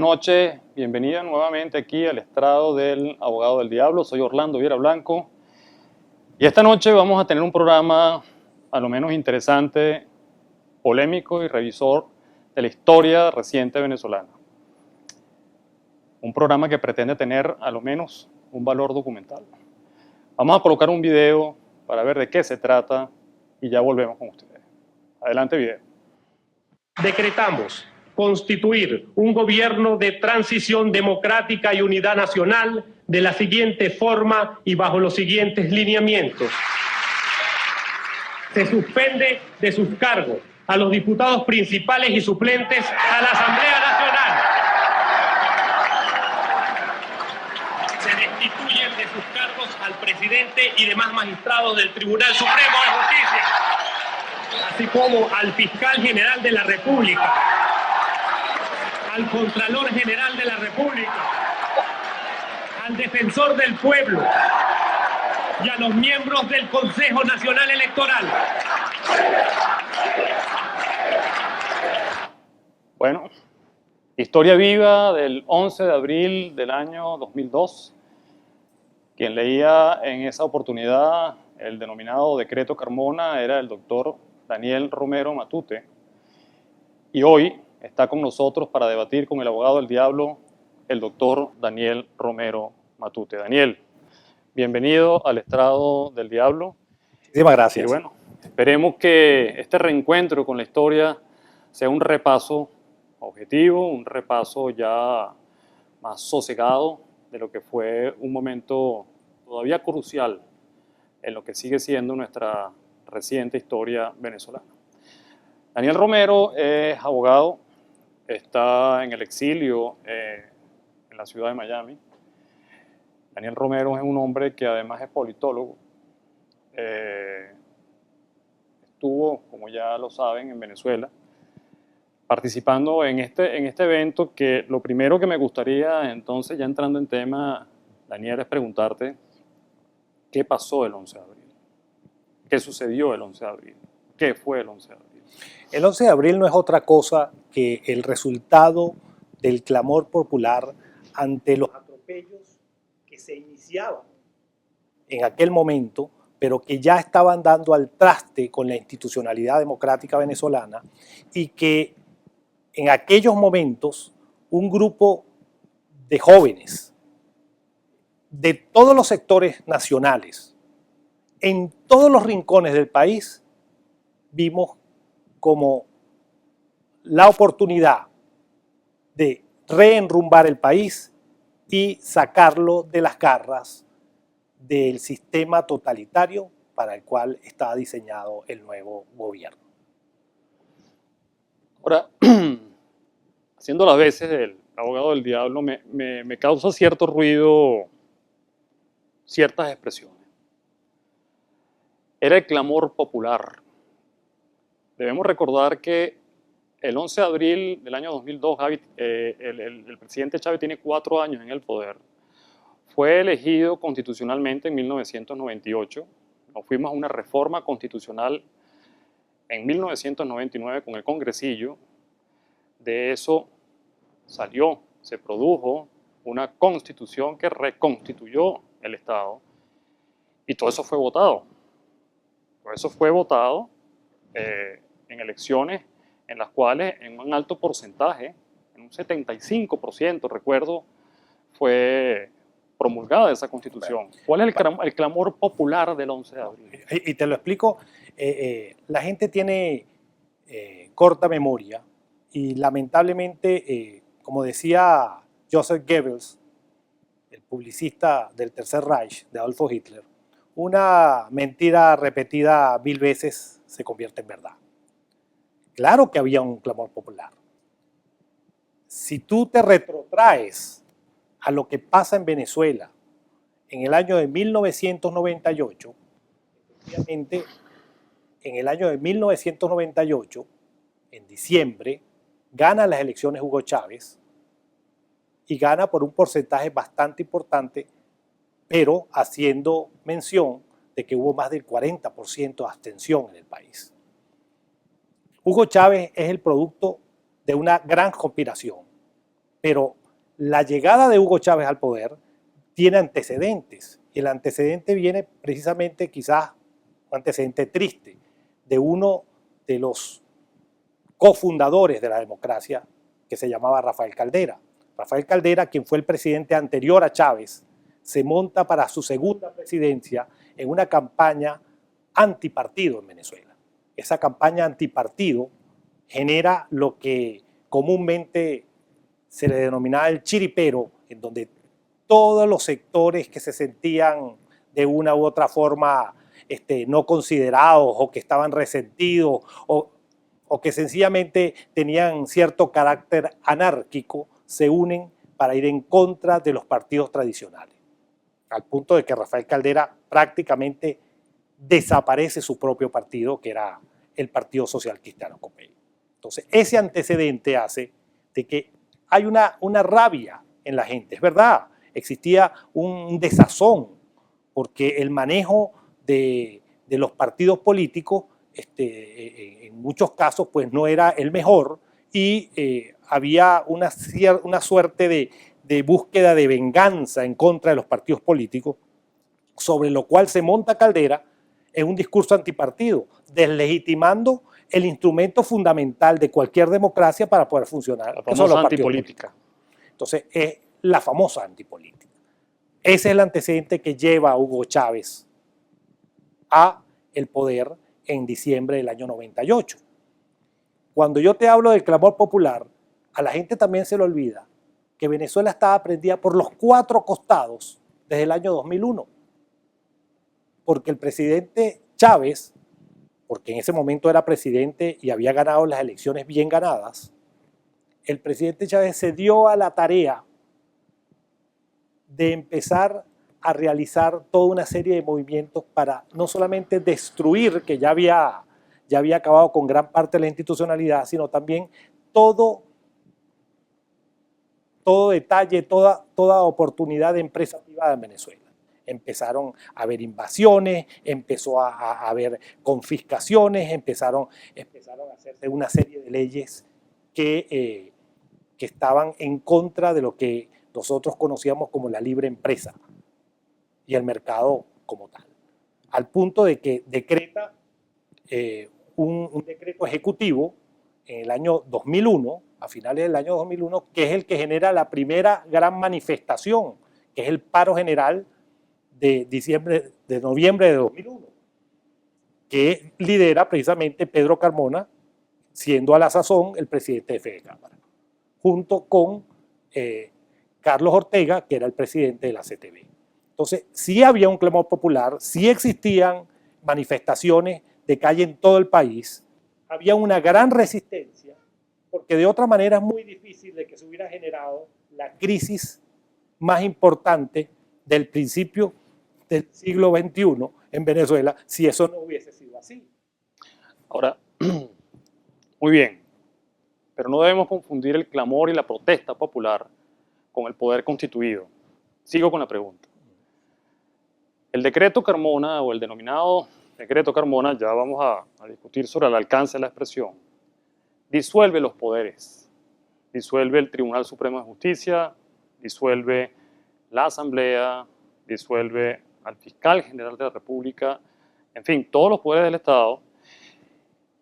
noches, bienvenida nuevamente aquí al estrado del Abogado del Diablo. Soy Orlando Viera Blanco y esta noche vamos a tener un programa a lo menos interesante, polémico y revisor de la historia reciente venezolana. Un programa que pretende tener a lo menos un valor documental. Vamos a colocar un video para ver de qué se trata y ya volvemos con ustedes. Adelante, video. Decretamos constituir un gobierno de transición democrática y unidad nacional de la siguiente forma y bajo los siguientes lineamientos. Se suspende de sus cargos a los diputados principales y suplentes a la Asamblea Nacional. Se destituyen de sus cargos al presidente y demás magistrados del Tribunal Supremo de Justicia, así como al fiscal general de la República, al Contralor General de la República, al Defensor del Pueblo y a los miembros del Consejo Nacional Electoral. Bueno, historia viva del 11 de abril del año 2002. Quien leía en esa oportunidad el denominado Decreto Carmona era el doctor Daniel Romero Matute. Y hoy está con nosotros para debatir con el abogado del diablo, el doctor Daniel Romero Matute. Daniel, bienvenido al estrado del diablo. Muchísimas gracias. Y bueno, esperemos que este reencuentro con la historia sea un repaso objetivo, un repaso ya más sosegado de lo que fue un momento todavía crucial en lo que sigue siendo nuestra reciente historia venezolana. Daniel Romero es abogado, está en el exilio en la ciudad de Miami. Daniel Romero es un hombre que además es politólogo. Estuvo, como ya lo saben, en Venezuela, participando en este evento, que lo primero que me gustaría, entonces, ya entrando en tema, Daniel, es preguntarte qué pasó el 11 de abril, qué sucedió el 11 de abril, qué fue el 11 de abril. El 11 de abril no es otra cosa que el resultado del clamor popular ante los atropellos que se iniciaban en aquel momento, pero que ya estaban dando al traste con la institucionalidad democrática venezolana, y que en aquellos momentos un grupo de jóvenes de todos los sectores nacionales, en todos los rincones del país, vimos como la oportunidad de reenrumbar el país y sacarlo de las garras del sistema totalitario para el cual estaba diseñado el nuevo gobierno. Ahora, haciendo las veces del abogado del diablo, me causa cierto ruido ciertas expresiones. Era el clamor popular. Debemos recordar que el 11 de abril del año 2002, el presidente Chávez tiene 4 años en el poder. Fue elegido constitucionalmente en 1998. Nos fuimos a una reforma constitucional en 1999 con el Congresillo. De eso se produjo una constitución que reconstituyó el Estado, y todo eso fue votado. Todo eso fue votado en elecciones en las cuales en un alto porcentaje, en un 75%, recuerdo, fue promulgada esa constitución. ¿Cuál es el clamor popular del 11 de abril? Y te lo explico. La gente tiene corta memoria y lamentablemente, como decía Joseph Goebbels, el publicista del Tercer Reich de Adolfo Hitler, una mentira repetida 1000 veces se convierte en verdad. Claro que había un clamor popular. Si tú te retrotraes a lo que pasa en Venezuela en el año de 1998, efectivamente, en el año de 1998, en diciembre, gana las elecciones Hugo Chávez y gana por un porcentaje bastante importante, pero haciendo mención de que hubo más del 40% de abstención en el país. Hugo Chávez es el producto de una gran conspiración Pero la llegada de Hugo Chávez al poder tiene antecedentes. Y el antecedente viene precisamente, quizás, un antecedente triste, de uno de los cofundadores de la democracia, que se llamaba Rafael Caldera. Rafael Caldera, quien fue el presidente anterior a Chávez, se monta para su segunda presidencia en una campaña antipartido en Venezuela. Esa campaña antipartido genera lo que comúnmente se le denominaba el chiripero, en donde todos los sectores que se sentían de una u otra forma no considerados o que estaban resentidos o que sencillamente tenían cierto carácter anárquico, se unen para ir en contra de los partidos tradicionales, al punto de que Rafael Caldera prácticamente desaparece su propio partido, que era el Partido Social Cristiano Copeño. Entonces, ese antecedente hace de que hay una rabia en la gente. Es verdad, existía un desazón, porque el manejo de los partidos políticos en muchos casos pues no era el mejor y había una suerte de búsqueda de venganza en contra de los partidos políticos, sobre lo cual se monta Caldera en un discurso antipartido, deslegitimando el instrumento fundamental de cualquier democracia para poder funcionar. La famosa antipolítica. Entonces, es la famosa antipolítica. Ese es el antecedente que lleva a Hugo Chávez a el poder en diciembre del año 98. Cuando yo te hablo del clamor popular, a la gente también se le olvida que Venezuela estaba prendida por los cuatro costados desde el año 2001. Porque el presidente Chávez, porque en ese momento era presidente y había ganado las elecciones bien ganadas, el presidente Chávez se dio a la tarea de empezar a realizar toda una serie de movimientos para no solamente destruir, que ya había acabado con gran parte de la institucionalidad, sino también todo detalle, toda oportunidad de empresa privada en Venezuela. Empezaron a haber invasiones, empezó a haber confiscaciones, empezaron a hacerse una serie de leyes que estaban en contra de lo que nosotros conocíamos como la libre empresa y el mercado como tal, al punto de que decreta un decreto ejecutivo en el año 2001, a finales del año 2001, que es el que genera la primera gran manifestación, que es el paro general de noviembre de 2001, que lidera precisamente Pedro Carmona, siendo a la sazón el presidente de Fedecámara, junto con Carlos Ortega, que era el presidente de la CTV. Entonces, sí había un clamor popular, sí existían manifestaciones de calle en todo el país, había una gran resistencia, porque de otra manera es muy difícil de que se hubiera generado la crisis más importante del principio del siglo XXI en Venezuela, si eso no hubiese sido así. Ahora, muy bien, pero no debemos confundir el clamor y la protesta popular con el poder constituido. Sigo con la pregunta. El decreto Carmona, o el denominado decreto Carmona, ya vamos a discutir sobre el alcance de la expresión, disuelve los poderes, disuelve el Tribunal Supremo de Justicia, disuelve la Asamblea, disuelve al Fiscal General de la República, en fin, todos los poderes del Estado,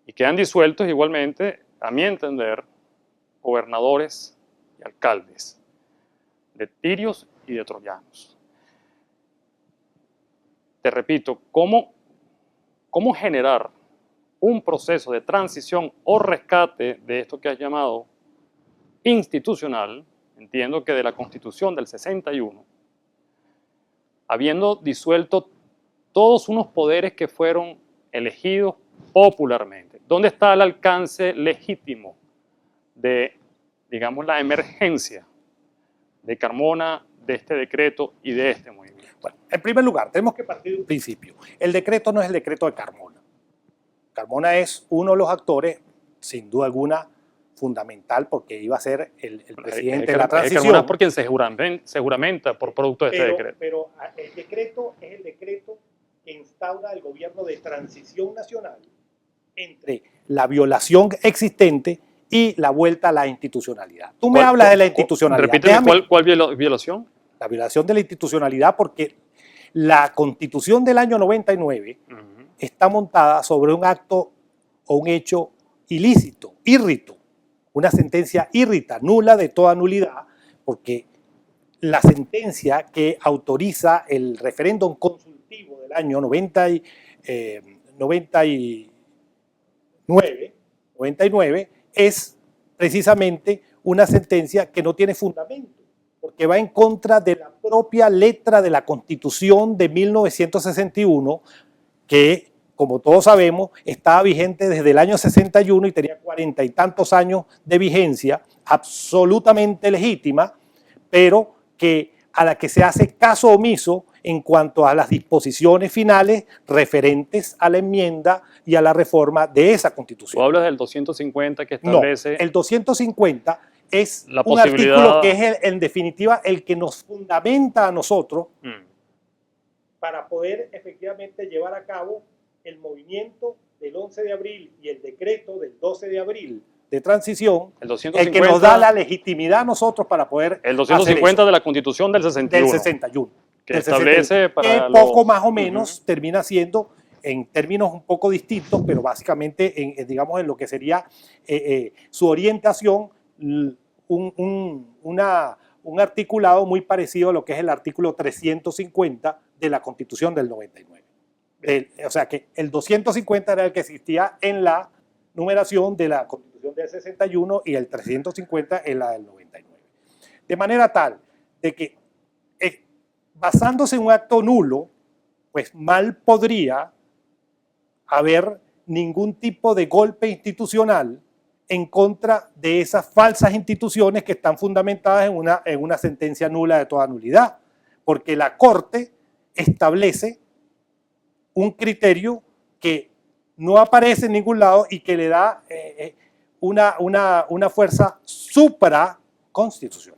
y quedan disueltos igualmente, a mi entender, gobernadores y alcaldes, de tirios y de troyanos. Te repito, ¿cómo generar un proceso de transición o rescate de esto que has llamado institucional? Entiendo que de la Constitución del 61, habiendo disuelto todos unos poderes que fueron elegidos popularmente. ¿Dónde está el alcance legítimo de, digamos, la emergencia de Carmona, de este decreto y de este movimiento? Bueno, en primer lugar, tenemos que partir de un principio. El decreto no es el decreto de Carmona. Carmona es uno de los actores, sin duda alguna, fundamental, porque iba a ser el presidente de la transición. Carmona es por quien se juramenta por producto de este decreto. Pero el decreto es el decreto que instaura el gobierno de transición nacional entre la violación existente y la vuelta a la institucionalidad. Tú me hablas de la institucionalidad. Repíteme, ¿cuál violación? La violación de la institucionalidad, porque la Constitución del año 99 está montada sobre un acto o un hecho ilícito, írrito, una sentencia írrita, nula de toda nulidad, porque la sentencia que autoriza el referéndum consultivo del año 99 es precisamente una sentencia que no tiene fundamento, porque va en contra de la propia letra de la Constitución de 1961, que, como todos sabemos, estaba vigente desde el año 61 y tenía 40 y tantos años de vigencia, absolutamente legítima, pero a la que se hace caso omiso en cuanto a las disposiciones finales referentes a la enmienda y a la reforma de esa Constitución. Tú hablas del 250 que establece... No, el 250 es un artículo que es, en definitiva, el que nos fundamenta a nosotros para poder efectivamente llevar a cabo el movimiento del 11 de abril y el decreto del 12 de abril de transición, el que nos da la legitimidad a nosotros para poder el 250 de la Constitución del 61. Del 61. Que establece para que poco más o menos termina siendo, en términos un poco distintos, pero básicamente digamos en lo que sería su orientación, un articulado muy parecido a lo que es el artículo 350 de la Constitución del 99. O sea que el 250 era el que existía en la numeración de la Constitución del 61 y el 350 en la del 99. De manera tal de que, basándose en un acto nulo, pues mal podría haber ningún tipo de golpe institucional en contra de esas falsas instituciones que están fundamentadas en una sentencia nula de toda nulidad, porque la Corte establece un criterio que no aparece en ningún lado y que le da una fuerza supraconstitucional.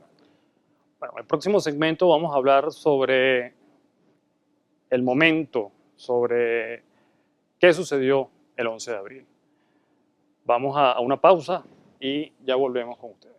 Bueno, en el próximo segmento vamos a hablar sobre el momento, sobre qué sucedió el 11 de abril. Vamos a una pausa y ya volvemos con ustedes.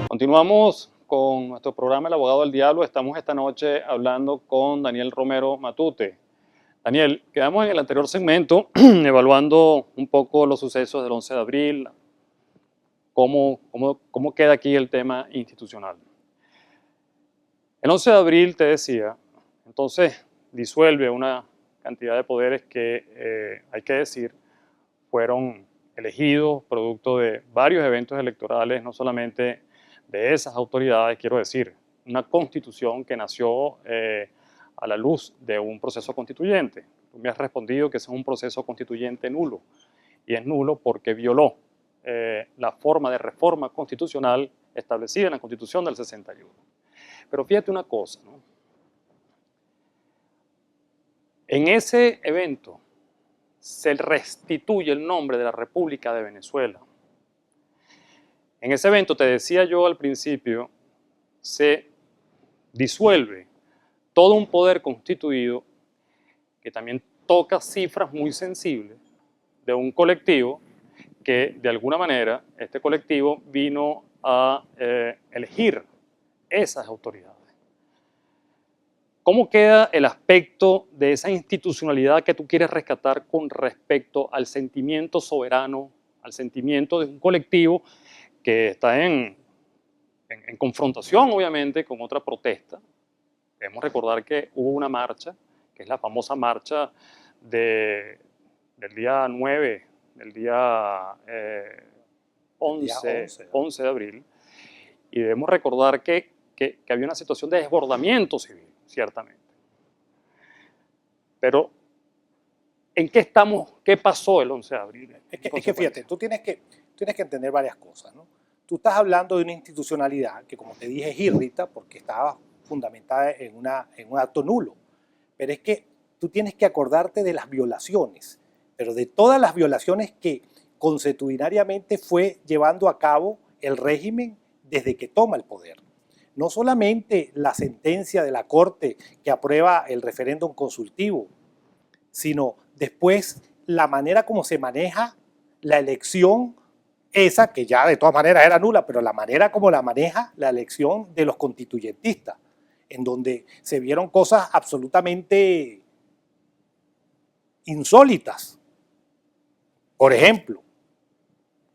Continuamos con nuestro programa El Abogado del Diablo. Estamos esta noche hablando con Daniel Romero Matute. Daniel, quedamos en el anterior segmento evaluando un poco los sucesos del 11 de abril, cómo queda aquí el tema institucional. El 11 de abril, te decía, entonces disuelve una cantidad de poderes que, hay que decir, fueron elegidos producto de varios eventos electorales, no solamente de esas autoridades, quiero decir, una constitución que nació a la luz de un proceso constituyente. Tú me has respondido que ese es un proceso constituyente nulo, y es nulo porque violó la forma de reforma constitucional establecida en la Constitución del 61. Pero fíjate una cosa, ¿no? En ese evento se restituye el nombre de la República de Venezuela. En ese evento, te decía yo al principio, se disuelve todo un poder constituido que también toca cifras muy sensibles de un colectivo que, de alguna manera, este colectivo vino a elegir esas autoridades. ¿Cómo queda el aspecto de esa institucionalidad que tú quieres rescatar con respecto al sentimiento soberano, al sentimiento de un colectivo que está en confrontación, obviamente, con otra protesta? Debemos recordar que hubo una marcha, que es la famosa marcha de del día 9, del día 11 de abril, y debemos recordar que había una situación de desbordamiento civil, ciertamente. Pero, ¿en qué estamos? ¿Qué pasó el 11 de abril? Es que fíjate, tú tienes que entender varias cosas, ¿no? Tú estás hablando de una institucionalidad que, como te dije, es írrita porque estaba fundamentada en un acto nulo. Pero es que tú tienes que acordarte de las violaciones, pero de todas las violaciones que consuetudinariamente fue llevando a cabo el régimen desde que toma el poder. No solamente la sentencia de la Corte que aprueba el referéndum consultivo, sino después la manera como se maneja la elección, esa que ya de todas maneras era nula, pero la manera como la maneja la elección de los constituyentistas, en donde se vieron cosas absolutamente insólitas. Por ejemplo,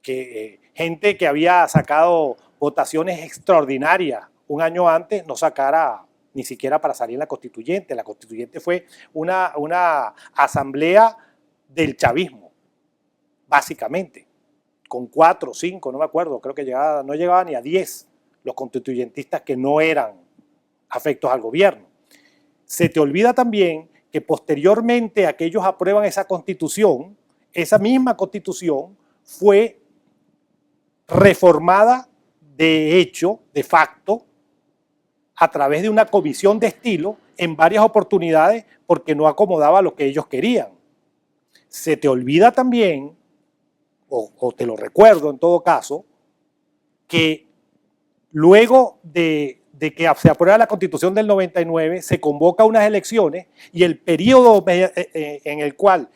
que gente que había sacado votaciones extraordinarias un año antes no sacara ni siquiera para salir en la constituyente. La constituyente fue una asamblea del chavismo, básicamente, con 4 o 5, no me acuerdo, creo que no llegaba ni a 10 los constituyentistas que no eran afectos al gobierno. Se te olvida también que posteriormente a que ellos aprueban esa constitución, esa misma constitución fue reformada de hecho, de facto, a través de una comisión de estilo en varias oportunidades porque no acomodaba lo que ellos querían. Se te olvida también, o te lo recuerdo en todo caso, que luego de que se aprueba la Constitución del 99, se convoca unas elecciones y el periodo en el cual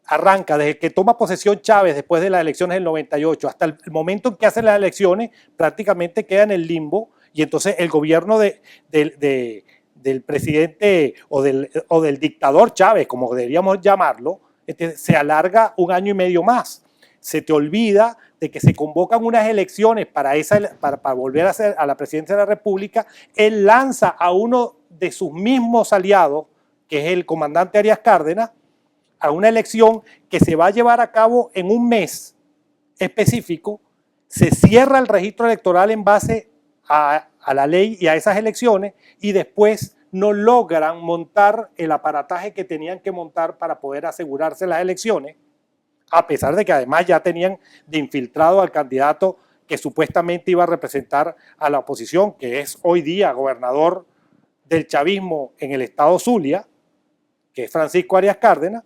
arranca desde que toma posesión Chávez después de las elecciones del 98 hasta el momento en que hace las elecciones prácticamente queda en el limbo y entonces el gobierno del presidente o del dictador Chávez, como deberíamos llamarlo, se alarga 1 año y medio más. Se te olvida de que se convocan unas elecciones para volver a la presidencia de la República. Él lanza a uno de sus mismos aliados, que es el comandante Arias Cárdenas, a una elección que se va a llevar a cabo en un mes específico. Se cierra el registro electoral en base a la ley y a esas elecciones y después no logran montar el aparataje que tenían que montar para poder asegurarse las elecciones, a pesar de que además ya tenían de infiltrado al candidato que supuestamente iba a representar a la oposición, que es hoy día gobernador del chavismo en el estado Zulia, que es Francisco Arias Cárdenas,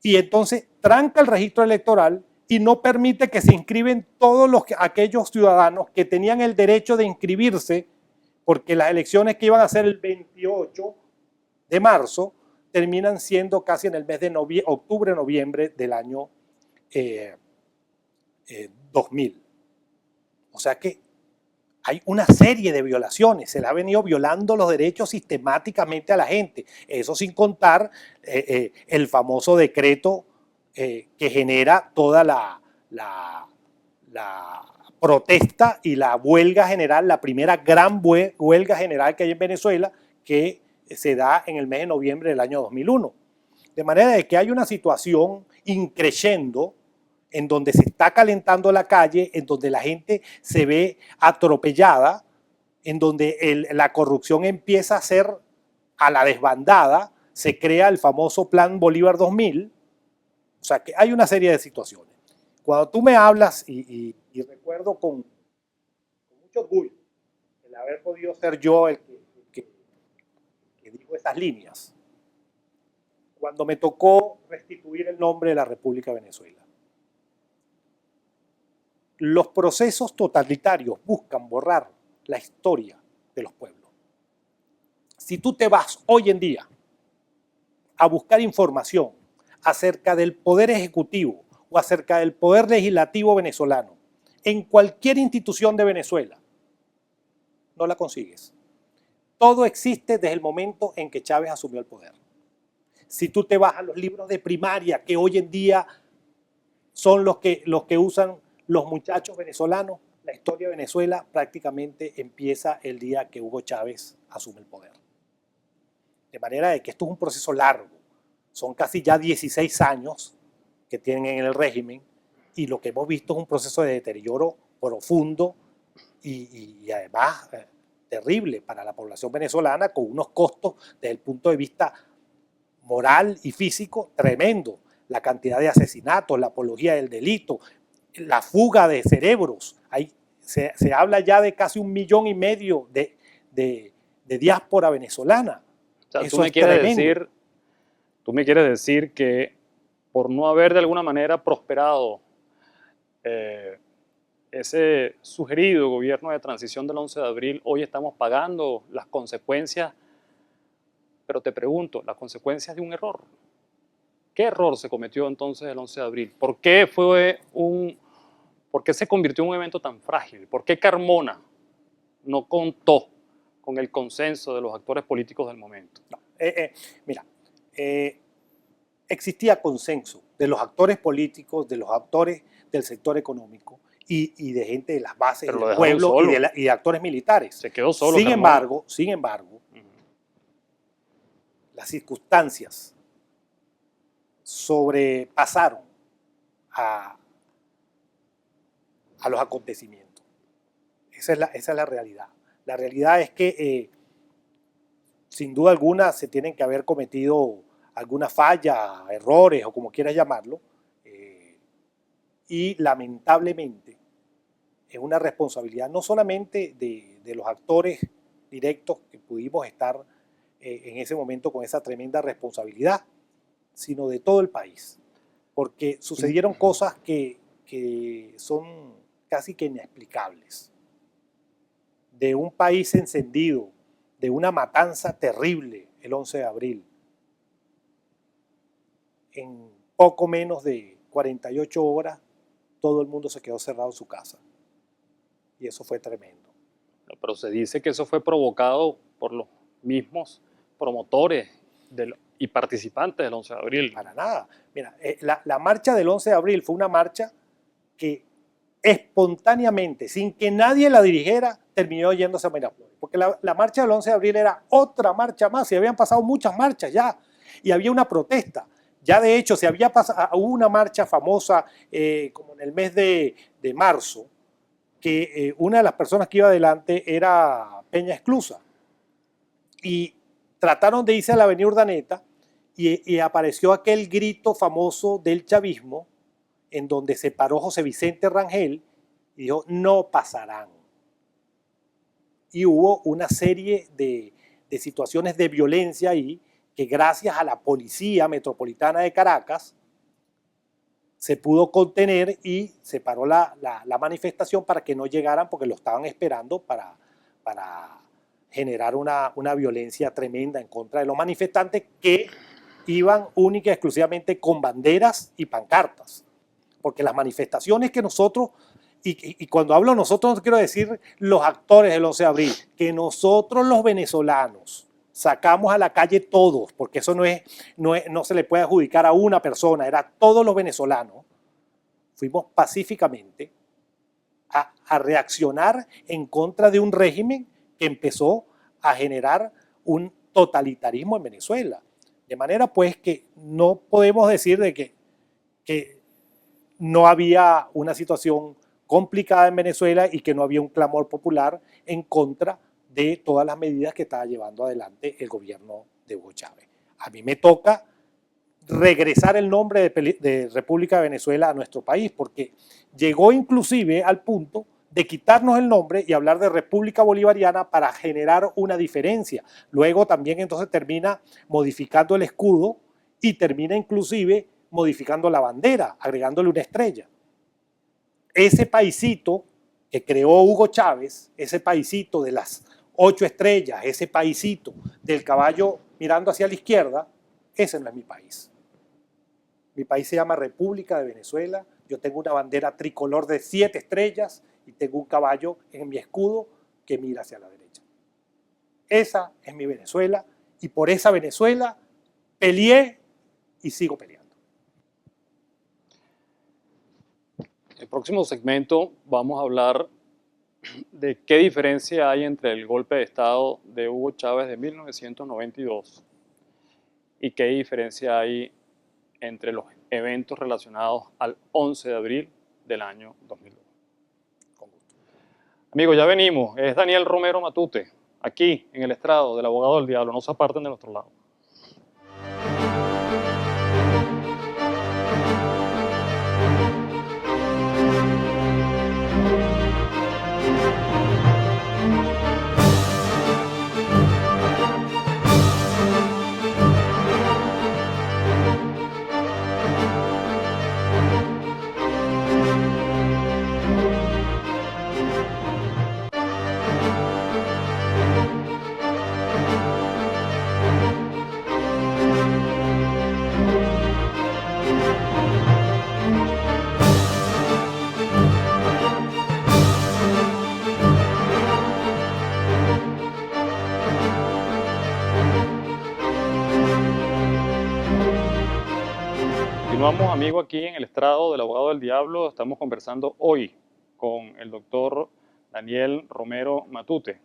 y entonces tranca el registro electoral y no permite que se inscriben todos aquellos ciudadanos que tenían el derecho de inscribirse, porque las elecciones que iban a ser el 28 de marzo terminan siendo casi en el mes de octubre-noviembre del año 2000. O sea que hay una serie de violaciones, se le ha venido violando los derechos sistemáticamente a la gente, eso sin contar el famoso decreto que genera toda la protesta y la huelga general, la primera gran huelga general que hay en Venezuela, que se da en el mes de noviembre del año 2001. De manera de que hay una situación increciendo en donde se está calentando la calle, en donde la gente se ve atropellada, en donde la corrupción empieza a ser a la desbandada, se crea el famoso Plan Bolívar 2000, o sea que hay una serie de situaciones. Cuando tú me hablas, y recuerdo con mucho orgullo el haber podido ser yo el que dijo esas líneas, cuando me tocó restituir el nombre de la República de Venezuela. Los procesos totalitarios buscan borrar la historia de los pueblos. Si tú te vas hoy en día a buscar información acerca del poder ejecutivo o acerca del poder legislativo venezolano en cualquier institución de Venezuela, no la consigues. Todo existe desde el momento en que Chávez asumió el poder. Si tú te vas a los libros de primaria que hoy en día son los que usan los muchachos venezolanos, la historia de Venezuela prácticamente empieza el día que Hugo Chávez asume el poder. De manera de que esto es un proceso largo. Son casi ya 16 años que tienen en el régimen y lo que hemos visto es un proceso de deterioro profundo y además terrible para la población venezolana, con unos costos desde el punto de vista moral y físico tremendo. La cantidad de asesinatos, la apología del delito, la fuga de cerebros. Se habla ya de casi 1,5 millones de diáspora venezolana. O sea, Eso es tremendo. tú me quieres decir que por no haber de alguna manera prosperado ese sugerido gobierno de transición del 11 de abril, hoy estamos pagando las consecuencias, pero te pregunto, las consecuencias de un error. ¿Qué error se cometió entonces el 11 de abril? ¿Por qué se convirtió en un evento tan frágil? ¿Por qué Carmona no contó con el consenso de los actores políticos del momento? No, mira, existía consenso de los actores políticos, de los actores del sector económico y de gente de las bases Pero lo del dejaron pueblo solo. y de actores militares. Se quedó solo Sin Carmona. embargo, las circunstancias sobrepasaron a los acontecimientos. Esa es la realidad. La realidad es que sin duda alguna se tienen que haber cometido alguna falla, errores o como quieras llamarlo, y lamentablemente es una responsabilidad no solamente de los actores directos que pudimos estar en ese momento con esa tremenda responsabilidad, sino de todo el país, porque sucedieron cosas que son casi que inexplicables. De un país encendido, de una matanza terrible el 11 de abril, en poco menos de 48 horas, todo el mundo se quedó cerrado en su casa. Y eso fue tremendo. Pero se dice que eso fue provocado por los mismos promotores y participantes del 11 de abril. Para nada. Mira, la marcha del 11 de abril fue una marcha que espontáneamente, sin que nadie la dirigiera, terminó yéndose a Miraflores. Porque la marcha del 11 de abril era otra marcha más, y habían pasado muchas marchas ya, y había una protesta. Ya de hecho, hubo una marcha famosa como en el mes de marzo, que una de las personas que iba adelante era Peña Esclusa. Y trataron de irse a la avenida Urdaneta y apareció aquel grito famoso del chavismo en donde se paró José Vicente Rangel y dijo, no pasarán. Y hubo una serie de situaciones de violencia ahí que gracias a la Policía Metropolitana de Caracas se pudo contener y se paró la manifestación para que no llegaran porque lo estaban esperando para generar una violencia tremenda en contra de los manifestantes que iban única y exclusivamente con banderas y pancartas. Porque las manifestaciones que nosotros, y cuando hablo nosotros no quiero decir los actores del 11 de abril, que nosotros los venezolanos sacamos a la calle todos, porque eso no se le puede adjudicar a una persona, era todos los venezolanos, fuimos pacíficamente a reaccionar en contra de un régimen que empezó a generar un totalitarismo en Venezuela. De manera pues que no podemos decir de que no había una situación complicada en Venezuela y que no había un clamor popular en contra de todas las medidas que estaba llevando adelante el gobierno de Hugo Chávez. A mí me toca regresar el nombre de República de Venezuela a nuestro país, porque llegó inclusive al punto de quitarnos el nombre y hablar de República Bolivariana para generar una diferencia. Luego también entonces termina modificando el escudo y termina inclusive modificando la bandera, agregándole una estrella. Ese paisito que creó Hugo Chávez, ese paisito de las 8 estrellas, ese paisito del caballo mirando hacia la izquierda, ese no es mi país. Mi país se llama República de Venezuela. Yo tengo una bandera tricolor de 7 estrellas y tengo un caballo en mi escudo que mira hacia la derecha. Esa es mi Venezuela y por esa Venezuela peleé y sigo peleando. En el próximo segmento vamos a hablar de qué diferencia hay entre el golpe de Estado de Hugo Chávez de 1992 y qué diferencia hay entre los eventos relacionados al 11 de abril del año 2002. Amigos, ya venimos. Es Daniel Romero Matute, aquí en el estrado del Abogado del Diablo. No se aparten de nuestro lado. Continuamos, amigos, aquí en el estrado del Abogado del Diablo. Estamos conversando hoy con el doctor Daniel Romero Matute.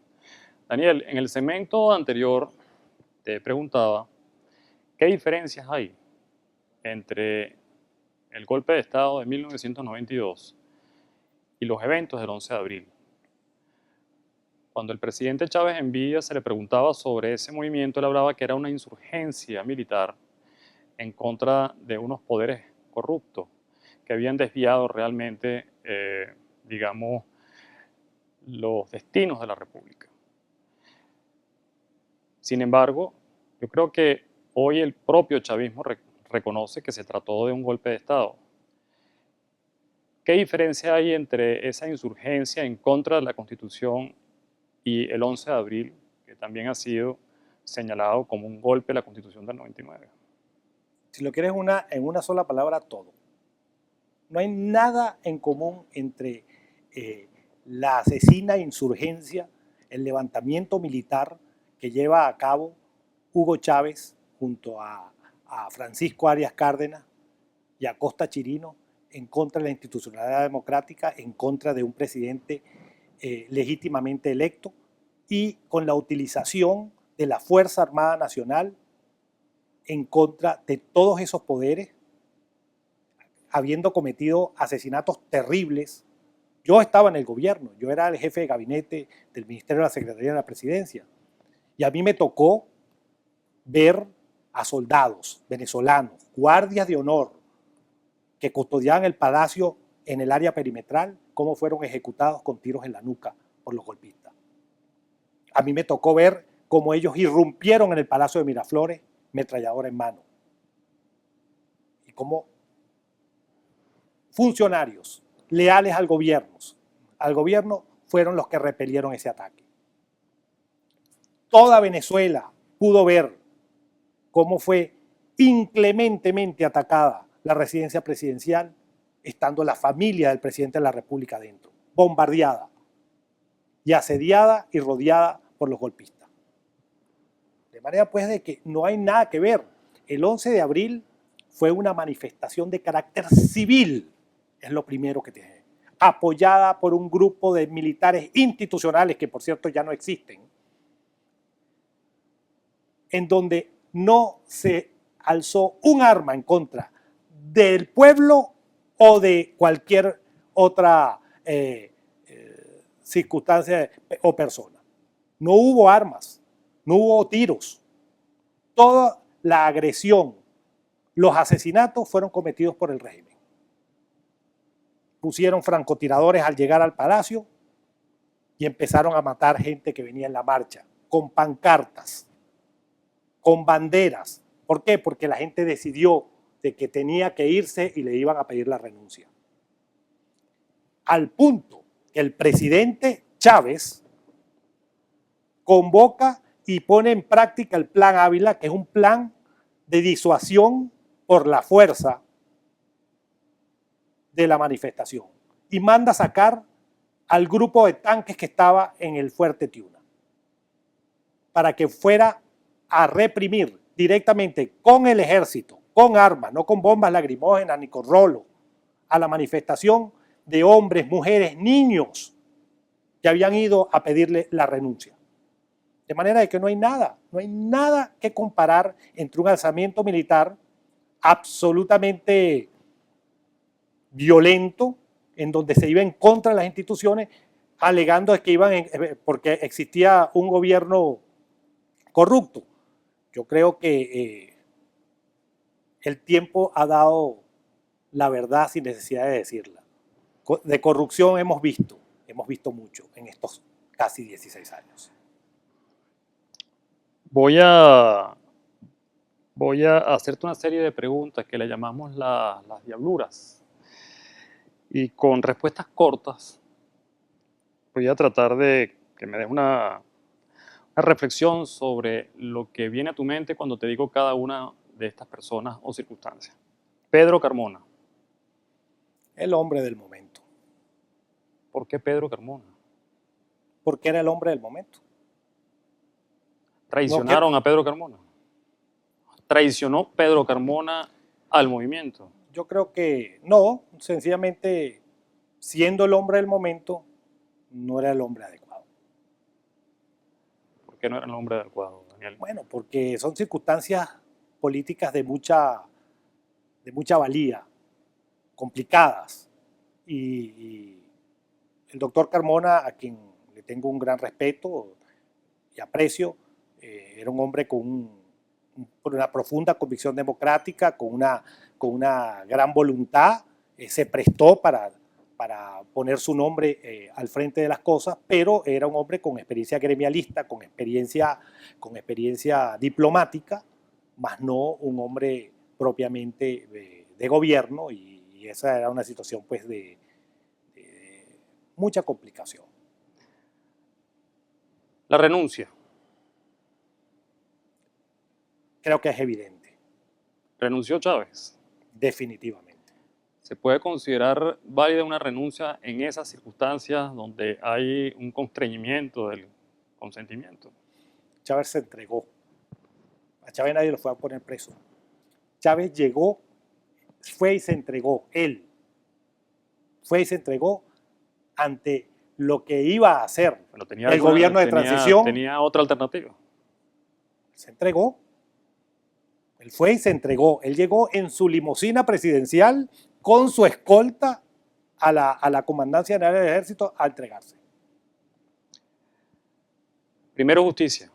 Daniel, en el segmento anterior te preguntaba qué diferencias hay entre el golpe de Estado de 1992 y los eventos del 11 de abril. Cuando el presidente Chávez en vida se le preguntaba sobre ese movimiento, él hablaba que era una insurgencia militar en contra de unos poderes corruptos que habían desviado realmente, digamos, los destinos de la República. Sin embargo, yo creo que hoy el propio chavismo reconoce que se trató de un golpe de Estado. ¿Qué diferencia hay entre esa insurgencia en contra de la Constitución y el 11 de abril, que también ha sido señalado como un golpe de la Constitución del 99? Si lo quieres en una sola palabra, todo. No hay nada en común entre la asesina insurgencia, el levantamiento militar que lleva a cabo Hugo Chávez junto a Francisco Arias Cárdenas y a Costa Chirino en contra de la institucionalidad democrática, en contra de un presidente legítimamente electo y con la utilización de la Fuerza Armada Nacional en contra de todos esos poderes, habiendo cometido asesinatos terribles. Yo estaba en el gobierno, yo era el jefe de gabinete del Ministerio de la Secretaría de la Presidencia, y a mí me tocó ver a soldados venezolanos, guardias de honor, que custodiaban el palacio en el área perimetral, cómo fueron ejecutados con tiros en la nuca por los golpistas. A mí me tocó ver cómo ellos irrumpieron en el Palacio de Miraflores, metralladora en mano. Y cómo funcionarios leales al gobierno fueron los que repelieron ese ataque. Toda Venezuela pudo ver cómo fue inclementemente atacada la residencia presidencial, estando la familia del presidente de la República dentro, bombardeada y asediada y rodeada por los golpistas. De manera pues de que no hay nada que ver. El 11 de abril fue una manifestación de carácter civil, es lo primero que tiene, apoyada por un grupo de militares institucionales que por cierto ya no existen, en donde no se alzó un arma en contra del pueblo o de cualquier otra circunstancia o persona. No hubo armas, no hubo tiros. Toda la agresión, los asesinatos fueron cometidos por el régimen. Pusieron francotiradores al llegar al palacio y empezaron a matar gente que venía en la marcha, con pancartas, con banderas. ¿Por qué? Porque la gente decidió de que tenía que irse y le iban a pedir la renuncia. Al punto que el presidente Chávez convoca y pone en práctica el Plan Ávila, que es un plan de disuasión por la fuerza de la manifestación, y manda sacar al grupo de tanques que estaba en el Fuerte Tiuna para que fuera a reprimir directamente con el ejército, con armas, no con bombas lacrimógenas ni con rolo, a la manifestación de hombres, mujeres, niños que habían ido a pedirle la renuncia. De manera de que no hay nada que comparar entre un alzamiento militar absolutamente violento, en donde se iba en contra de las instituciones, alegando que porque existía un gobierno corrupto. Yo creo que el tiempo ha dado la verdad sin necesidad de decirla. De corrupción hemos visto mucho en estos casi 16 años. Voy a hacerte una serie de preguntas que le llamamos las diabluras. Y con respuestas cortas, voy a tratar de que me des una reflexión sobre lo que viene a tu mente cuando te digo cada una de estas personas o circunstancias. Pedro Carmona. El hombre del momento. ¿Por qué Pedro Carmona? Porque era el hombre del momento. ¿Traicionaron a Pedro Carmona? ¿Traicionó Pedro Carmona al movimiento? Yo creo que no, sencillamente siendo el hombre del momento, no era el hombre adecuado. ¿Por qué no era el hombre adecuado, Daniel? Bueno, porque son circunstancias políticas de mucha valía, complicadas. Y el doctor Carmona, a quien le tengo un gran respeto y aprecio, era un hombre con una profunda convicción democrática, con una gran voluntad, se prestó para poner su nombre al frente de las cosas, pero era un hombre con experiencia gremialista, con experiencia diplomática, más no un hombre propiamente de gobierno, y esa era una situación pues de mucha complicación. La renuncia. Creo que es evidente. ¿Renunció Chávez? Definitivamente. ¿Se puede considerar válida una renuncia en esas circunstancias donde hay un constreñimiento del consentimiento? Chávez se entregó. A Chávez nadie lo fue a poner preso. Chávez llegó, fue y se entregó. Él fue y se entregó ante lo que iba a hacer el gobierno de transición. ¿Tenía otra alternativa? Se entregó. Él fue y se entregó. Él llegó en su limusina presidencial con su escolta a la Comandancia General del Ejército a entregarse. Primero Justicia.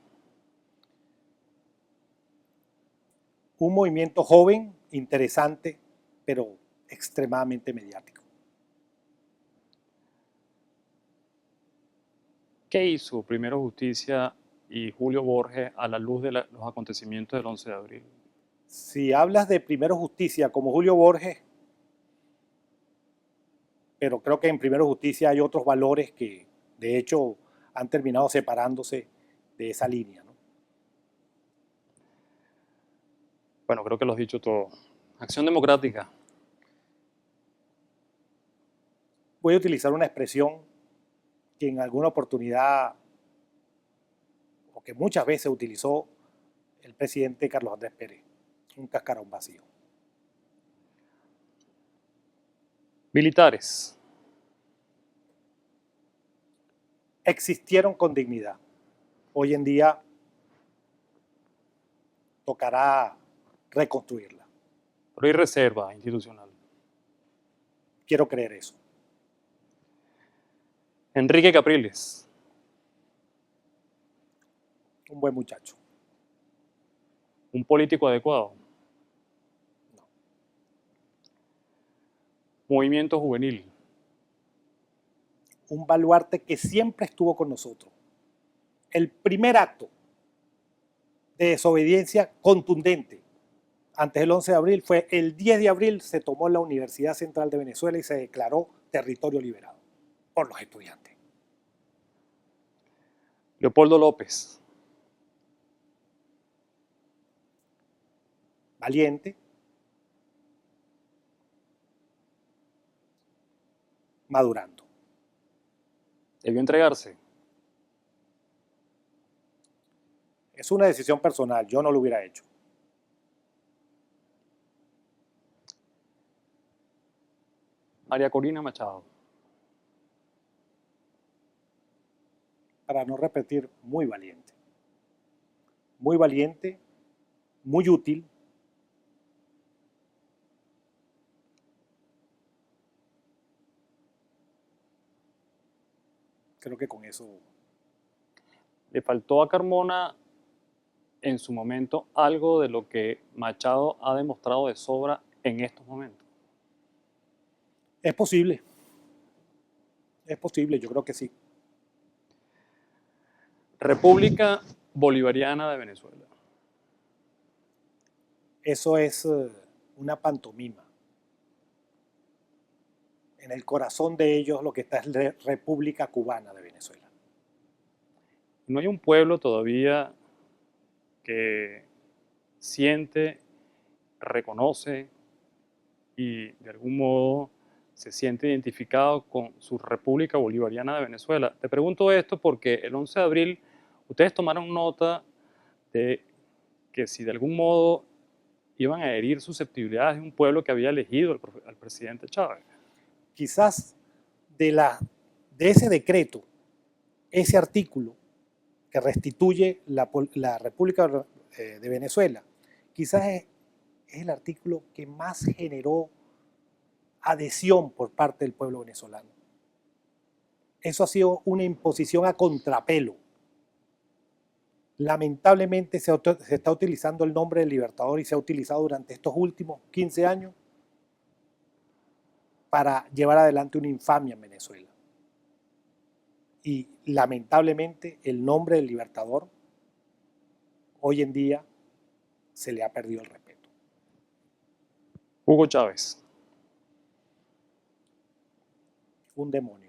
Un movimiento joven, interesante, pero extremadamente mediático. ¿Qué hizo Primero Justicia y Julio Borges a la luz de los acontecimientos del 11 de abril? Si hablas de Primero Justicia como Julio Borges, pero creo que en Primero Justicia hay otros valores que de hecho han terminado separándose de esa línea, ¿no? Bueno, creo que lo has dicho todo. Acción Democrática. Voy a utilizar una expresión que en alguna oportunidad, o que muchas veces utilizó el presidente Carlos Andrés Pérez: un cascarón vacío. Militares. Existieron con dignidad. Hoy en día tocará reconstruirla. Pero hay reserva institucional. Quiero creer eso. Enrique Capriles. Un buen muchacho. Un político adecuado. No. Movimiento juvenil. Un baluarte que siempre estuvo con nosotros. El primer acto de desobediencia contundente antes del 11 de abril fue el 10 de abril, se tomó la Universidad Central de Venezuela y se declaró territorio liberado por los estudiantes. Leopoldo López. Valiente, madurando. Debió entregarse. Es una decisión personal, yo no lo hubiera hecho. María Corina Machado. Para no repetir, muy valiente. muy valiente, muy útil. Creo que con eso... Le faltó a Carmona en su momento algo de lo que Machado ha demostrado de sobra en estos momentos. Es posible. Es posible, yo creo que sí. República Bolivariana de Venezuela. Eso es una pantomima. En el corazón de ellos lo que está es la República Cubana de Venezuela. No hay un pueblo todavía que siente, reconoce y de algún modo se siente identificado con su República Bolivariana de Venezuela. Te pregunto esto porque el 11 de abril ustedes tomaron nota de que si de algún modo iban a herir susceptibilidades de un pueblo que había elegido al presidente Chávez. Quizás de ese decreto, ese artículo que restituye la República de Venezuela, quizás es el artículo que más generó adhesión por parte del pueblo venezolano. Eso ha sido una imposición a contrapelo. Lamentablemente se está utilizando el nombre del Libertador y se ha utilizado durante estos últimos 15 años para llevar adelante una infamia en Venezuela. Y lamentablemente el nombre del Libertador hoy en día se le ha perdido el respeto. Hugo Chávez. Un demonio.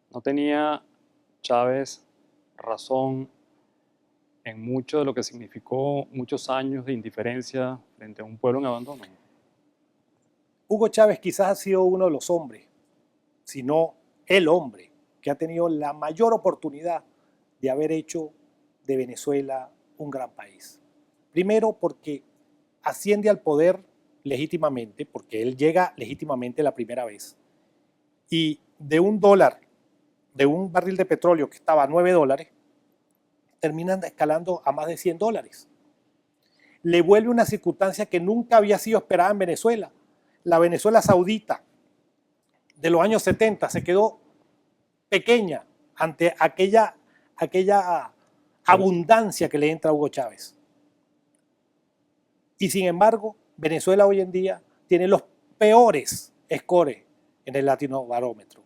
No tenía Chávez razón en mucho de lo que significó muchos años de indiferencia frente a un pueblo en abandono. Hugo Chávez quizás ha sido uno de los hombres, si no el hombre, que ha tenido la mayor oportunidad de haber hecho de Venezuela un gran país. Primero porque asciende al poder legítimamente, porque él llega legítimamente la primera vez. Y de $1, de un barril de petróleo que estaba a $9, terminan escalando a más de $100. Le vuelve una circunstancia que nunca había sido esperada en Venezuela. La Venezuela saudita de los años 70 se quedó pequeña ante aquella abundancia que le entra a Hugo Chávez. Y sin embargo, Venezuela hoy en día tiene los peores scores en el Latinobarómetro.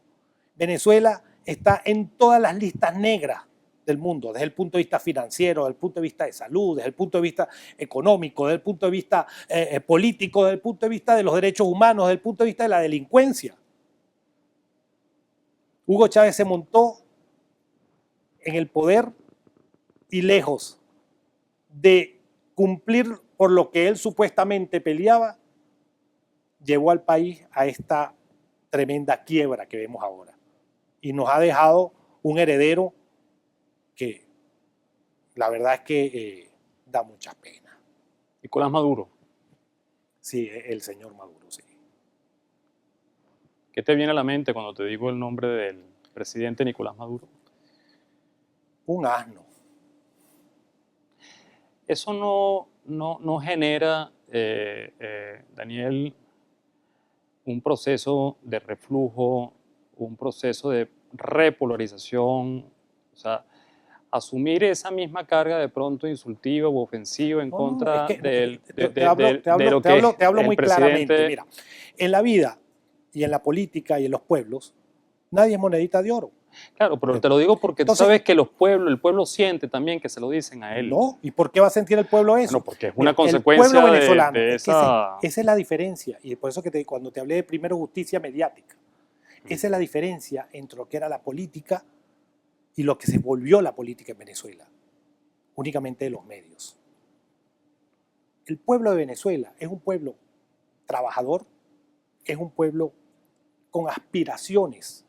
Venezuela está en todas las listas negras del mundo, desde el punto de vista financiero, desde el punto de vista de salud, desde el punto de vista económico, desde el punto de vista político, desde el punto de vista de los derechos humanos, desde el punto de vista de la delincuencia. Hugo Chávez se montó en el poder y lejos de cumplir por lo que él supuestamente peleaba, llevó al país a esta tremenda quiebra que vemos ahora. Y nos ha dejado un heredero que la verdad es que da mucha pena. Nicolás Maduro. Sí, el señor Maduro, sí. ¿Qué te viene a la mente cuando te digo el nombre del presidente Nicolás Maduro? Un asno. Eso no genera, Daniel, un proceso de reflujo, un proceso de repolarización, o sea, asumir esa misma carga de pronto insultiva u ofensiva en contra de lo que te hablo muy presidente... claramente. Mira, en la vida y en la política y en los pueblos, nadie es monedita de oro. Claro, pero te lo digo porque entonces, tú sabes que el pueblo siente también que se lo dicen a él. No, ¿y por qué va a sentir el pueblo eso? Bueno, porque es una consecuencia pueblo venezolano, de esa... esa es la diferencia, y por eso que cuando te hablé de primero justicia mediática, esa es la diferencia entre lo que era la política y lo que se volvió la política en Venezuela, únicamente de los medios. El pueblo de Venezuela es un pueblo trabajador, es un pueblo con aspiraciones.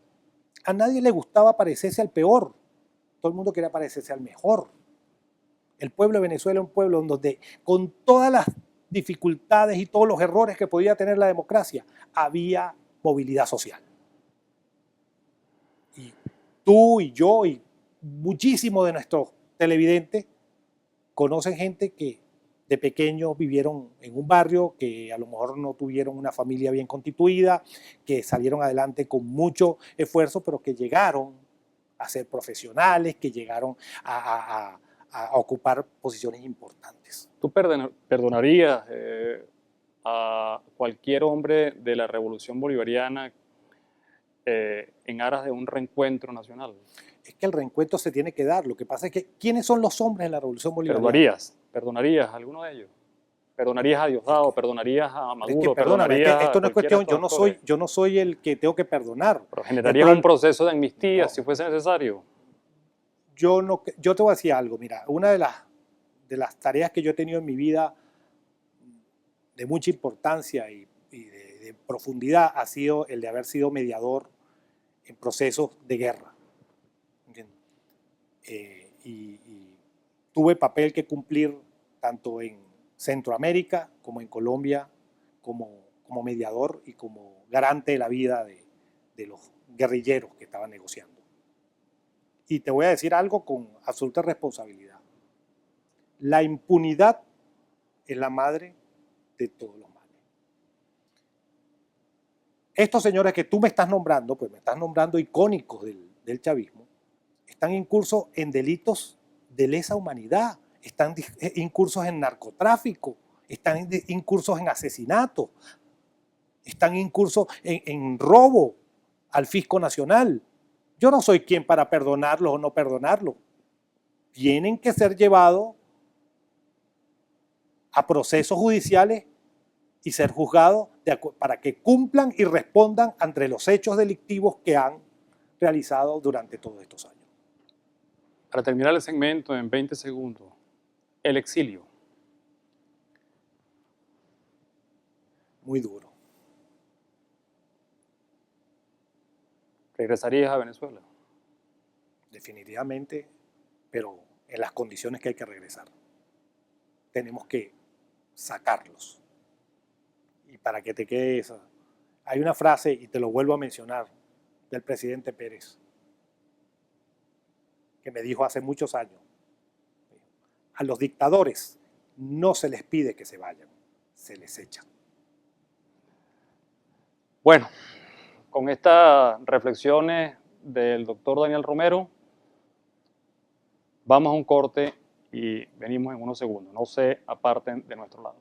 A nadie le gustaba parecerse al peor, todo el mundo quería parecerse al mejor. El pueblo de Venezuela es un pueblo donde, con todas las dificultades y todos los errores que podía tener la democracia, había movilidad social. Y tú y yo y muchísimos de nuestros televidentes conocen gente que de pequeños vivieron en un barrio, que a lo mejor no tuvieron una familia bien constituida, que salieron adelante con mucho esfuerzo, pero que llegaron a ser profesionales, que llegaron a ocupar posiciones importantes. ¿Tú perdonarías a cualquier hombre de la Revolución Bolivariana en aras de un reencuentro nacional? Es que el reencuentro se tiene que dar. Lo que pasa es que, ¿quiénes son los hombres en la Revolución Bolivariana? ¿Perdonarías a alguno de ellos? ¿Perdonarías a Diosdado? ¿Perdonarías a Maduro? Es que, perdóname, es que esto no es cuestión, actores? yo no soy el que tengo que perdonar. Pero generarías un proceso de amnistía no, si fuese necesario. Yo te voy a decir algo, mira, una de las tareas que yo he tenido en mi vida de mucha importancia y de profundidad ha sido el de haber sido mediador en procesos de guerra. Y tuve papel que cumplir tanto en Centroamérica como en Colombia como mediador y como garante de la vida de los guerrilleros que estaban negociando. Y te voy a decir algo con absoluta responsabilidad. La impunidad es la madre de todos los males. Estos señores que tú me estás nombrando, pues me estás nombrando icónicos del chavismo, están incursos en delitos de lesa humanidad, están incursos en narcotráfico, están incursos en asesinato, están incursos en robo al fisco nacional. Yo no soy quien para perdonarlos o no perdonarlos. Tienen que ser llevados a procesos judiciales y ser juzgados para que cumplan y respondan ante los hechos delictivos que han realizado durante todos estos años. Para terminar el segmento en 20 segundos, el exilio. Muy duro. ¿Regresarías a Venezuela? Definitivamente, pero en las condiciones que hay que regresar. Tenemos que sacarlos. Y para que te quede esa, hay una frase, y te lo vuelvo a mencionar, del presidente Pérez, que me dijo hace muchos años: a los dictadores no se les pide que se vayan, se les echa. Bueno, con estas reflexiones del doctor Daniel Romero, vamos a un corte y venimos en unos segundos. No se aparten de nuestro lado.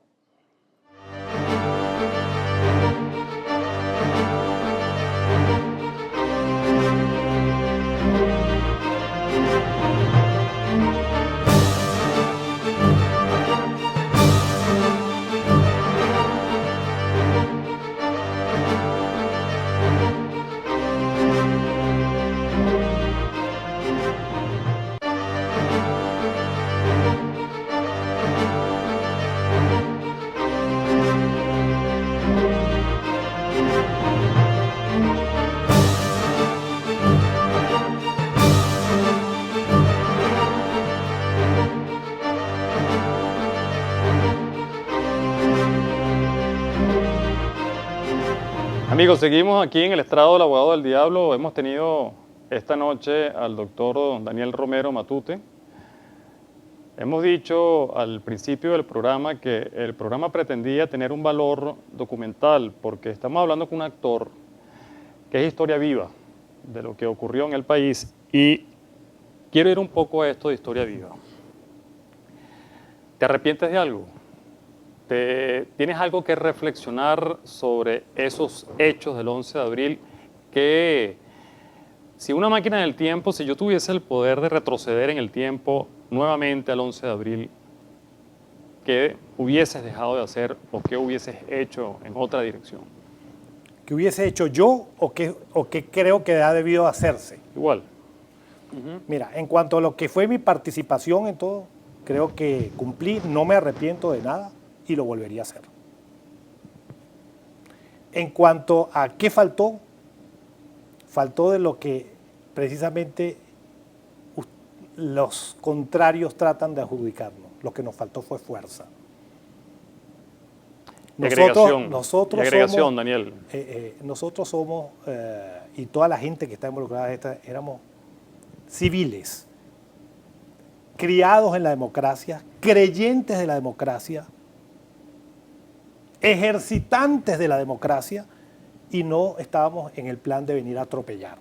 Amigos, seguimos aquí en el estrado del abogado del diablo. Hemos tenido esta noche al doctor Daniel Romero Matute. Hemos dicho al principio del programa que el programa pretendía tener un valor documental porque estamos hablando con un actor que es historia viva de lo que ocurrió en el país y quiero ir un poco a esto de historia viva. ¿Te arrepientes de algo? ¿Tienes algo que reflexionar sobre esos hechos del 11 de abril? Que si una máquina del tiempo, si yo tuviese el poder de retroceder en el tiempo nuevamente al 11 de abril, ¿qué hubieses dejado de hacer o qué hubieses hecho en otra dirección? ¿Qué hubiese hecho yo o qué creo que ha debido hacerse? Igual. Mira, en cuanto a lo que fue mi participación en todo, creo que cumplí, no me arrepiento de nada y lo volvería a hacer. En cuanto a qué faltó de lo que precisamente los contrarios tratan de adjudicarnos. Lo que nos faltó fue fuerza. Agregación, Daniel. Nosotros somos, y toda la gente que está involucrada en esta, éramos civiles, criados en la democracia, creyentes de la democracia, ejercitantes de la democracia, y no estábamos en el plan de venir a atropellar,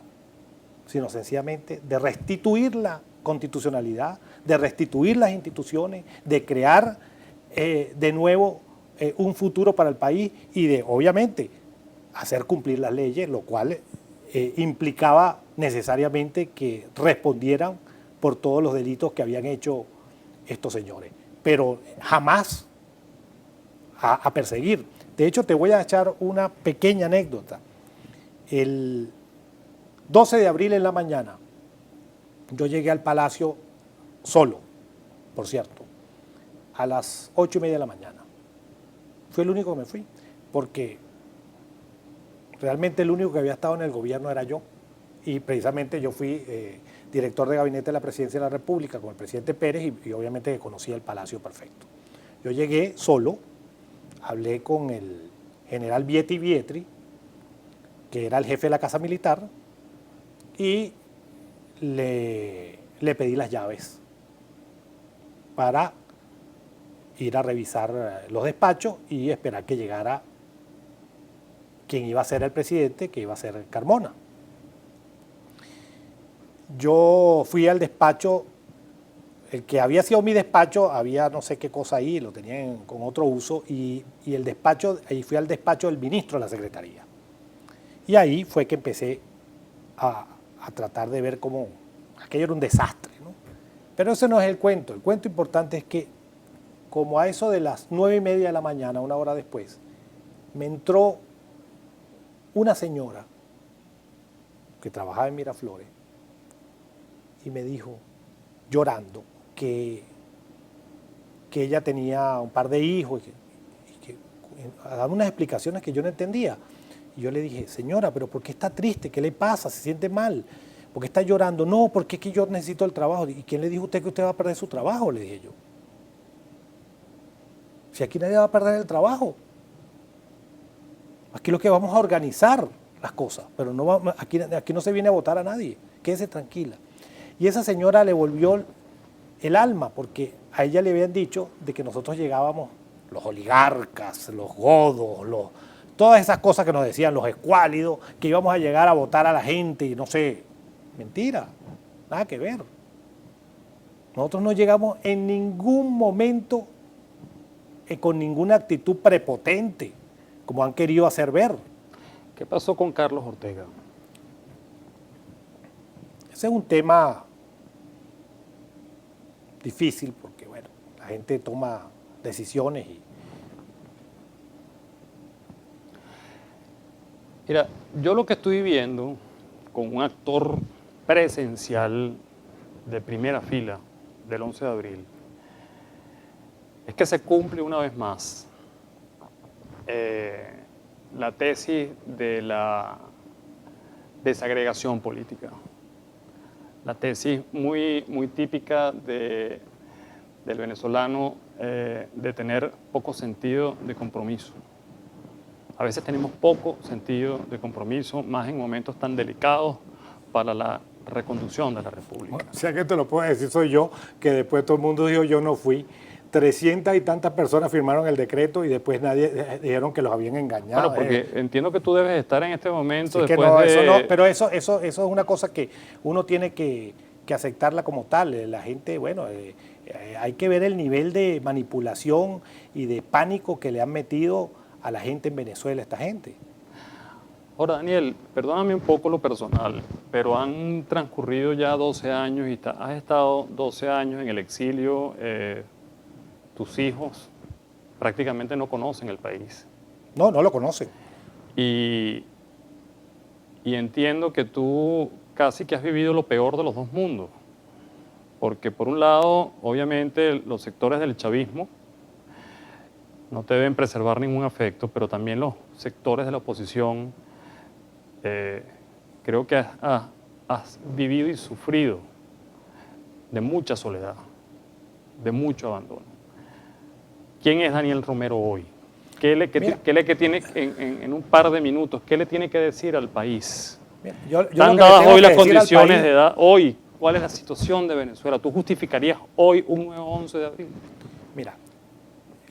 sino sencillamente de restituir la constitucionalidad, de restituir las instituciones, de crear de nuevo un futuro para el país y de, obviamente, hacer cumplir las leyes, lo cual implicaba necesariamente que respondieran por todos los delitos que habían hecho estos señores, pero jamás a perseguir. De hecho, te voy a echar una pequeña anécdota. El 12 de abril en la mañana, yo llegué al Palacio solo, por cierto, a las 8:30 de la mañana. Fue el único que me fui, porque realmente el único que había estado en el gobierno era yo. Y precisamente yo fui director de gabinete de la Presidencia de la República con el presidente Pérez y obviamente conocía el Palacio perfecto. Yo llegué solo, hablé con el general Vietri, que era el jefe de la Casa Militar, y le pedí las llaves para ir a revisar los despachos y esperar que llegara quien iba a ser el presidente, que iba a ser Carmona. Yo fui al despacho, el que había sido mi despacho, había no sé qué cosa ahí, lo tenían con otro uso, y el despacho, ahí fui al despacho del ministro de la Secretaría. Y ahí fue que empecé a tratar de ver cómo aquello era un desastre, ¿no? Pero ese no es el cuento. El cuento importante es que, como a eso de las 9:30 de la mañana, una hora después, me entró una señora que trabajaba en Miraflores y me dijo, llorando, que ella tenía un par de hijos y que daba unas explicaciones que yo no entendía. Y yo le dije, señora, ¿pero por qué está triste? ¿Qué le pasa? ¿Se siente mal? ¿Por qué está llorando? No, porque es que yo necesito el trabajo. ¿Y quién le dijo a usted que usted va a perder su trabajo? Le dije yo. Si aquí nadie va a perder el trabajo. Aquí lo que vamos a organizar las cosas, pero no aquí no se viene a votar a nadie. Quédese tranquila. Y esa señora le volvió el alma, porque a ella le habían dicho de que nosotros llegábamos, los oligarcas, los godos, todas esas cosas que nos decían, los escuálidos, que íbamos a llegar a votar a la gente y no sé, mentira, nada que ver. Nosotros no llegamos en ningún momento con ninguna actitud prepotente, como han querido hacer ver. ¿Qué pasó con Carlos Ortega? Ese es un tema difícil porque, bueno, la gente toma decisiones y... Mira, yo lo que estoy viendo con un actor presencial de primera fila del 11 de abril es que se cumple una vez más la tesis de la desagregación política. La tesis muy típica del venezolano de tener poco sentido de compromiso. A veces tenemos poco sentido de compromiso, más en momentos tan delicados para la reconducción de la República. O sea que te lo puedo decir, soy yo, que después todo el mundo dijo yo no fui. 300 y tantas personas firmaron el decreto y después nadie dijeron que los habían engañado. Bueno, porque entiendo que tú debes estar en este momento sí, después no, de... eso no, pero eso es una cosa que uno tiene que aceptarla como tal. La gente, bueno, hay que ver el nivel de manipulación y de pánico que le han metido a la gente en Venezuela, esta gente. Ahora, Daniel, perdóname un poco lo personal, pero han transcurrido ya 12 años y has estado 12 años en el exilio. Tus hijos prácticamente no conocen el país. No lo conocen. Y entiendo que tú casi que has vivido lo peor de los dos mundos. Porque por un lado, obviamente, los sectores del chavismo no te deben preservar ningún afecto, pero también los sectores de la oposición, creo que has vivido y sufrido de mucha soledad, de mucho abandono. ¿Quién es Daniel Romero hoy? ¿Qué le tiene en un par de minutos? ¿Qué le tiene que decir al país? Mira, yo ¿Están dadas hoy las condiciones de edad? Hoy, ¿Cuál es la situación de Venezuela? ¿Tú justificarías hoy un nuevo 11 de abril? Mira,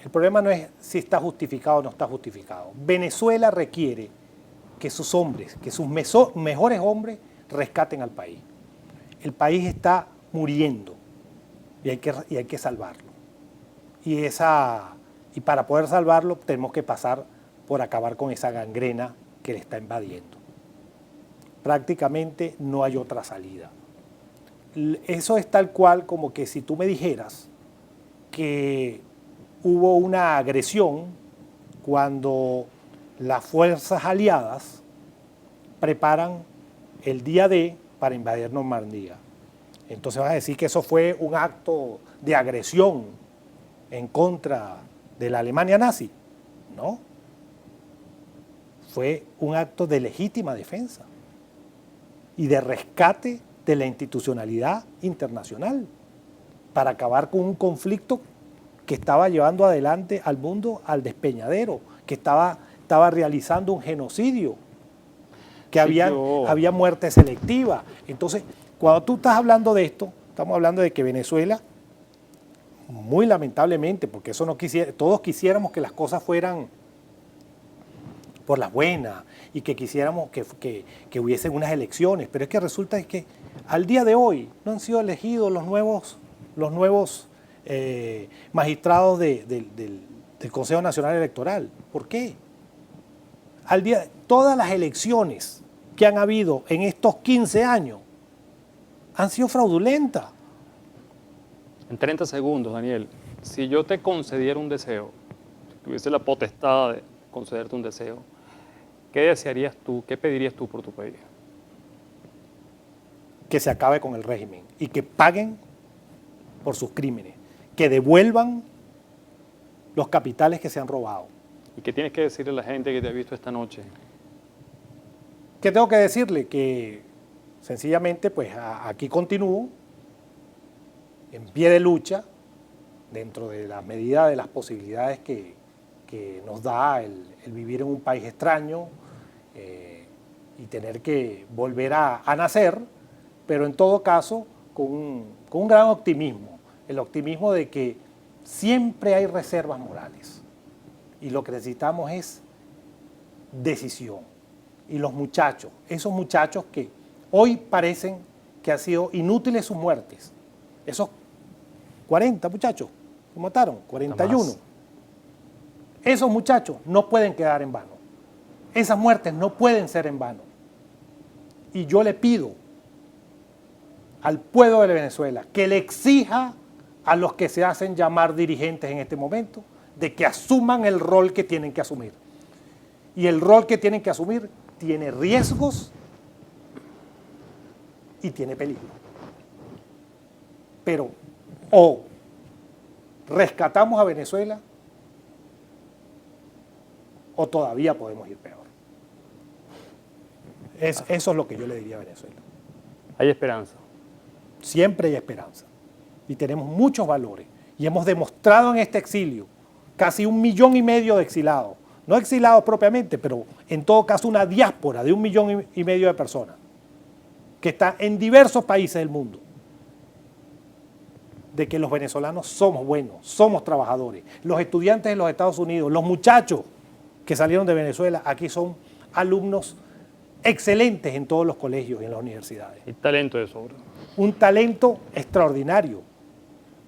el problema no es si está justificado o no está justificado. Venezuela requiere que sus hombres, que sus mejores hombres rescaten al país. El país está muriendo y hay que salvarlo. Y para poder salvarlo tenemos que pasar por acabar con esa gangrena que le está invadiendo. Prácticamente no hay otra salida. Eso es tal cual como que si tú me dijeras que hubo una agresión cuando las fuerzas aliadas preparan el día D para invadir Normandía. Entonces vas a decir que eso fue un acto de agresión en contra de la Alemania nazi. No. Fue un acto de legítima defensa y de rescate de la institucionalidad internacional para acabar con un conflicto que estaba llevando adelante al mundo al despeñadero, que estaba realizando un genocidio, que había muerte selectiva. Entonces, cuando tú estás hablando de esto, estamos hablando de que Venezuela, muy lamentablemente, porque eso no todos quisiéramos que las cosas fueran por las buenas y que quisiéramos que hubiesen unas elecciones, pero es que resulta que al día de hoy no han sido elegidos los nuevos magistrados del Consejo Nacional Electoral. ¿Por qué? Todas las elecciones que han habido en estos 15 años han sido fraudulentas. En 30 segundos, Daniel, si yo te concediera un deseo, si tuviese la potestad de concederte un deseo, ¿qué desearías tú, qué pedirías tú por tu país? Que se acabe con el régimen y que paguen por sus crímenes, que devuelvan los capitales que se han robado. ¿Y qué tienes que decirle a la gente que te ha visto esta noche? ¿Qué tengo que decirle? Que sencillamente pues aquí continúo en pie de lucha dentro de la medida de las posibilidades que nos da el vivir en un país extraño y tener que volver a nacer, pero en todo caso con un gran optimismo, el optimismo de que siempre hay reservas morales y lo que necesitamos es decisión. Y los muchachos, esos muchachos que hoy parecen que han sido inútiles sus muertes, esos 40 muchachos que mataron, 41, esos muchachos no pueden quedar en vano, esas muertes no pueden ser en vano. Y yo le pido al pueblo de Venezuela que le exija a los que se hacen llamar dirigentes en este momento de que asuman el rol que tienen que asumir. Y el rol que tienen que asumir tiene riesgos y tiene peligro. Pero o rescatamos a Venezuela o todavía podemos ir peor. Eso es lo que yo le diría a Venezuela. Hay esperanza. Siempre hay esperanza. Y tenemos muchos valores. Y hemos demostrado en este exilio casi 1,5 millones de exilados. No exilados propiamente, pero en todo caso una diáspora de 1,5 millones de personas que está en diversos países del mundo. De que los venezolanos somos buenos, somos trabajadores. Los estudiantes de los Estados Unidos, los muchachos que salieron de Venezuela, aquí son alumnos excelentes en todos los colegios y en las universidades. Hay talento de sobra. Un talento extraordinario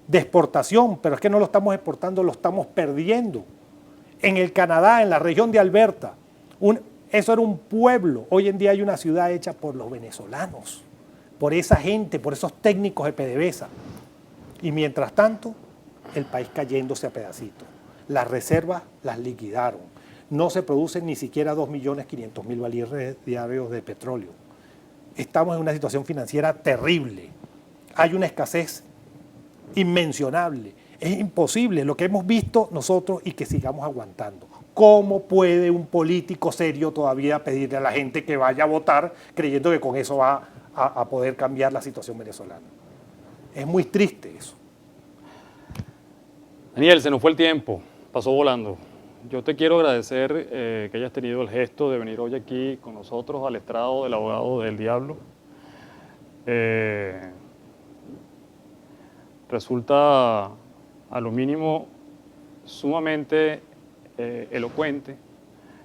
de exportación, pero es que no lo estamos exportando, lo estamos perdiendo. En el Canadá, en la región de Alberta, eso era un pueblo. Hoy en día hay una ciudad hecha por los venezolanos, por esa gente, por esos técnicos de PDVSA. Y mientras tanto, el país cayéndose a pedacitos. Las reservas las liquidaron. No se producen ni siquiera 2.500.000 barriles diarios de petróleo. Estamos en una situación financiera terrible. Hay una escasez inmencionable. Es imposible lo que hemos visto nosotros y que sigamos aguantando. ¿Cómo puede un político serio todavía pedirle a la gente que vaya a votar creyendo que con eso va a poder cambiar la situación venezolana? Es muy triste eso. Daniel, se nos fue el tiempo, pasó volando. Yo te quiero agradecer que hayas tenido el gesto de venir hoy aquí con nosotros al estrado del abogado del diablo. resulta a lo mínimo sumamente elocuente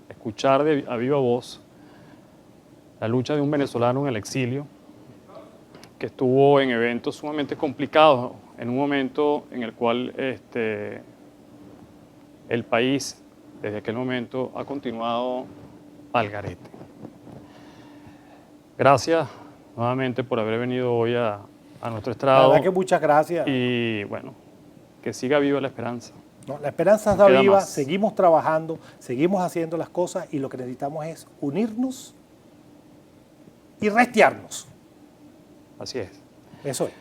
escuchar a viva voz la lucha de un venezolano en el exilio que estuvo en eventos sumamente complicados en un momento en el cual el país desde aquel momento ha continuado al garete. Gracias nuevamente por haber venido hoy a nuestro La estrado. verdad que muchas gracias. Y bueno, que siga viva la esperanza. No, la esperanza está Queda viva, más. seguimos trabajando, seguimos haciendo las cosas y lo que necesitamos es unirnos y restiarnos. Así es. Eso es.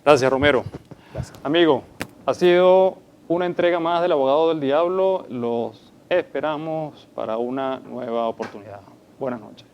Gracias, Romero. Gracias. Amigo, ha sido una entrega más del Abogado del Diablo. Los esperamos para una nueva oportunidad. Buenas noches.